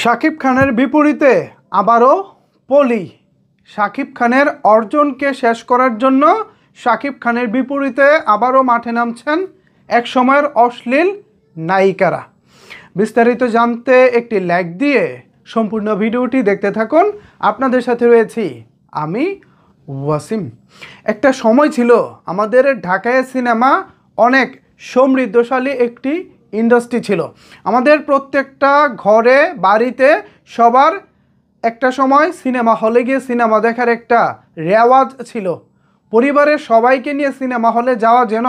শাকিব খানের বিপরীতে আবারও পলি। শাকিব খানের অর্জনকে শেষ করার জন্য শাকিব খানের বিপরীতে আবারও মাঠে নামছেন এক সময়ের অশ্লীল নায়িকারা। বিস্তারিত জানতে একটি লাইক দিয়ে সম্পূর্ণ ভিডিওটি দেখতে থাকুন। আপনাদের সাথে রয়েছি আমি ওয়াসিম। একটা সময় ছিল আমাদের ঢাকায় সিনেমা অনেক সমৃদ্ধশালী একটি ইন্ডাস্ট্রি ছিল। আমাদের প্রত্যেকটা ঘরে বাড়িতে সবার একটা সময় সিনেমা হলে গিয়ে সিনেমা দেখার একটা রেওয়াজ ছিল। পরিবারের সবাইকে নিয়ে সিনেমা হলে যাওয়া যেন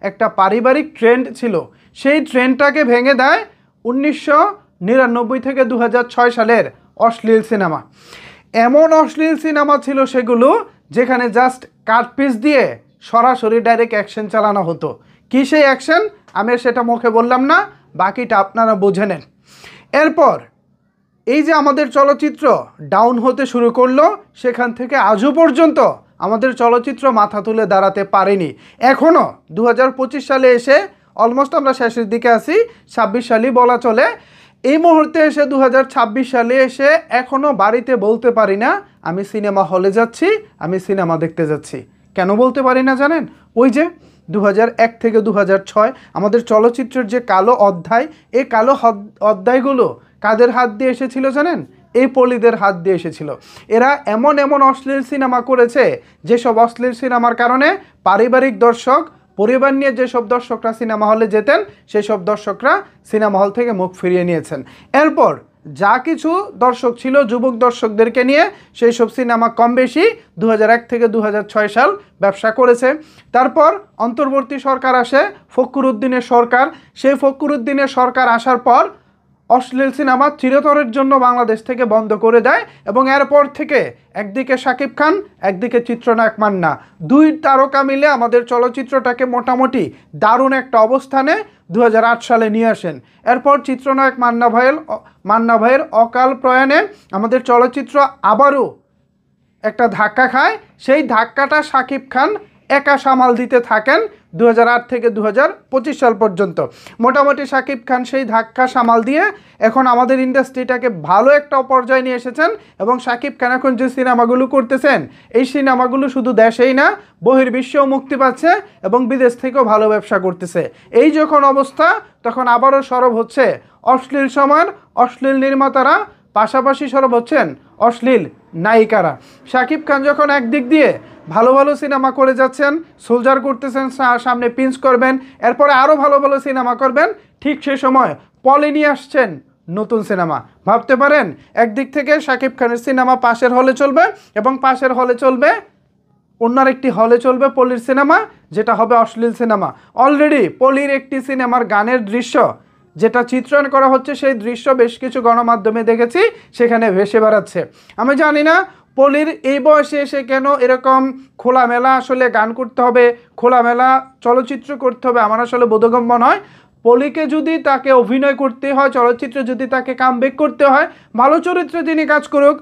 একটা পারিবারিক ট্রেন্ড ছিল। সেই ট্রেন্ডটাকে ভেঙে দেয় 1999 থেকে 2006 সালের অশ্লীল সিনেমা। এমন অশ্লীল সিনেমা ছিল সেগুলো যেখানে জাস্ট কাটপিস দিয়ে সরাসরি ডাইরেক্ট অ্যাকশন চালানো হতো। কী সেই অ্যাকশন আমি সেটা মুখে বললাম না, বাকিটা আপনারা বুঝে নেন। এরপর এই যে আমাদের চলচ্চিত্র ডাউন হতে শুরু করলো, সেখান থেকে আজও পর্যন্ত আমাদের চলচ্চিত্র মাথা তুলে দাঁড়াতে পারেনি। এখনও 2025 সালে এসে অলমোস্ট আমরা শেষের দিকে আছি, 26 সালই বলা চলে। এই মুহূর্তে এসে 2026 সালে এসে এখনও বাড়িতে বলতে পারি না আমি সিনেমা হলে যাচ্ছি, আমি সিনেমা দেখতে যাচ্ছি। কেন বলতে পারি না জানেন? ওই যে 2001 থেকে 2006 আমাদের চলচ্চিত্রের যে কালো অধ্যায়, এই কালো অধ্যায়গুলো কাদের হাত দিয়ে এসেছিল জানেন? এই পলিদের হাত দিয়ে এসেছিল। এরা এমন এমন অশ্লীল সিনেমা করেছে যেসব অশ্লীল সিনেমার কারণে পারিবারিক দর্শক, পরিবার নিয়ে যেসব দর্শকরা সিনেমা হলে যেতেন সেসব দর্শকরা সিনেমা হল থেকে মুখ ফিরিয়ে নিয়েছেন। এরপর যা কিছু দর্শক ছিল যুবক দর্শকদেরকে নিয়ে সেই সব সিনেমা কম বেশি 2001 থেকে 2006 সাল ব্যবসা করেছে। তারপর অন্তর্বর্তী সরকার আসে, ফখরুল উদ্দিনের সরকার। সেই ফখরুল উদ্দিনের সরকার আসার পর অশ্লীল সিনেমা চিরতরের জন্য বাংলাদেশ থেকে বন্ধ করে দেয় এবং এরপর থেকে একদিকে শাকিব খান, একদিকে চিত্রনায়ক মান্না, দুই তারকা মিলে আমাদের চলচ্চিত্রটাকে মোটামুটি দারুণ একটা অবস্থানে 2008 সালে নিয়ে আসেন। এরপর চিত্রনায়ক মান্না ভাইয়ের অকাল প্রয়াণে আমাদের চলচ্চিত্র আবারও একটা ধাক্কা খায়। সেই ধাক্কাটা শাকিব খান একা সামাল দিতে থাকেন 2008 থেকে 2025 সাল পর্যন্ত। মোটামুটি শাকিব খান সেই ধাক্কা সামাল দিয়ে এখন আমাদের ইন্ডাস্ট্রিটাকে ভালো একটা পর্যায়ে নিয়ে এসেছেন এবং শাকিব খান এখন যে সিনেমাগুলো করতেছেন এই সিনেমাগুলো শুধু দেশেই না বহির্বিশ্বেও মুক্তি পাচ্ছে এবং বিদেশ থেকেও ভালো ব্যবসা করতেছে। এই যখন অবস্থা তখন আবারও সরব হচ্ছে অশ্লীল সময়ের অশ্লীল নির্মাতারা, পাশাপাশি সরব হচ্ছেন অশ্লীল নায়িকারা। শাকিব খান যখন একদিক দিয়ে ভালো ভালো সিনেমা করে যাচ্ছেন, সোলজার করতেছেন, সামনে পিঞ্চ করবেন, এরপরে আরও ভালো ভালো সিনেমা করবেন, ঠিক সেই সময় পলি নিয়ে আসছেন নতুন সিনেমা। ভাবতে পারেন একদিক থেকে শাকিব খানের সিনেমা পাশের হলে চলবে এবং পাশের হলে চলবে অন্য একটি হলে চলবে পলির সিনেমা, যেটা হবে অশ্লীল সিনেমা। অলরেডি পলির একটি সিনেমার গানের দৃশ্য যেটা চিত্রায়ন করা হচ্ছে সেই দৃশ্য বেশ কিছু গণমাধ্যমে দেখেছি, সেখানে ভেসে বেড়াচ্ছে। আমি জানি না পলির এই বয়সে এসে কেন এরকম খোলামেলা আসলে গান করতে হবে, খোলামেলা চলচ্চিত্র করতে হবে, আমার আসলে বোধগম্য নয়। পলিকে যদি তাকে অভিনয় করতে হয়, চলচ্চিত্রে যদি তাকে কামব্যাক করতে হয়, ভালো চরিত্রে তিনি কাজ করুক।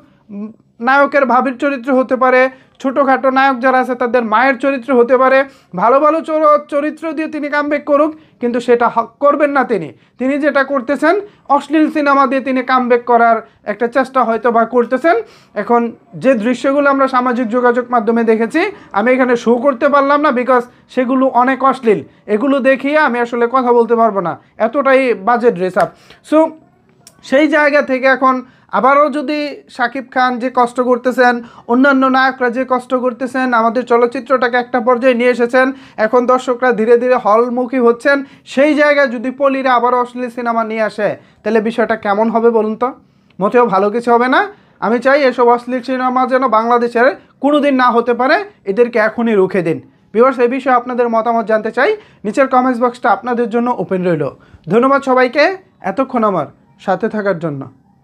নায়কের ভাবির চরিত্র হতে পারে, ছোটোখাটো নায়ক যারা আছে তাদের মায়ের চরিত্র হতে পারে, ভালো ভালো চরিত্র দিয়ে তিনি কামব্যাক করুক, কিন্তু সেটা হক করবেন না তিনি যেটা করতেছেন অশ্লীল সিনেমা দিয়ে তিনি কামব্যাক করার একটা চেষ্টা হয়তো বা করতেছেন। এখন যে দৃশ্যগুলো আমরা সামাজিক যোগাযোগ মাধ্যমে দেখেছি আমি এখানে শো করতে পারলাম না, বিকজ সেগুলো অনেক অশ্লীল। এগুলো দেখিয়ে আমি আসলে কথা বলতে পারবো না, এতটাই বাজে ড্রেস আপ। সো সেই জায়গা থেকে এখন আবারও যদি শাকিব খান যে কষ্ট করতেছেন, অন্যান্য নায়করা যে কষ্ট করতেছেন, আমাদের চলচ্চিত্রটাকে একটা পর্যায়ে নিয়ে এসেছেন, এখন দর্শকরা ধীরে ধীরে হলমুখী হচ্ছেন, সেই জায়গায় যদি পলিরা আবারও অশ্লীল সিনেমা নিয়ে আসে তাহলে বিষয়টা কেমন হবে বলুন তো? মোটেও ভালো কিছু হবে না। আমি চাই এসব অশ্লীল সিনেমা যেন বাংলাদেশের কোনো দিন না হতে পারে, এদেরকে এখনই রুখে দিন। ভিউয়ার্স, এই বিষয়ে আপনাদের মতামত জানতে চাই, নিচের কমেন্টস বক্সটা আপনাদের জন্য ওপেন রইল। ধন্যবাদ সবাইকে এতক্ষণ আমার সাথে থাকার জন্য।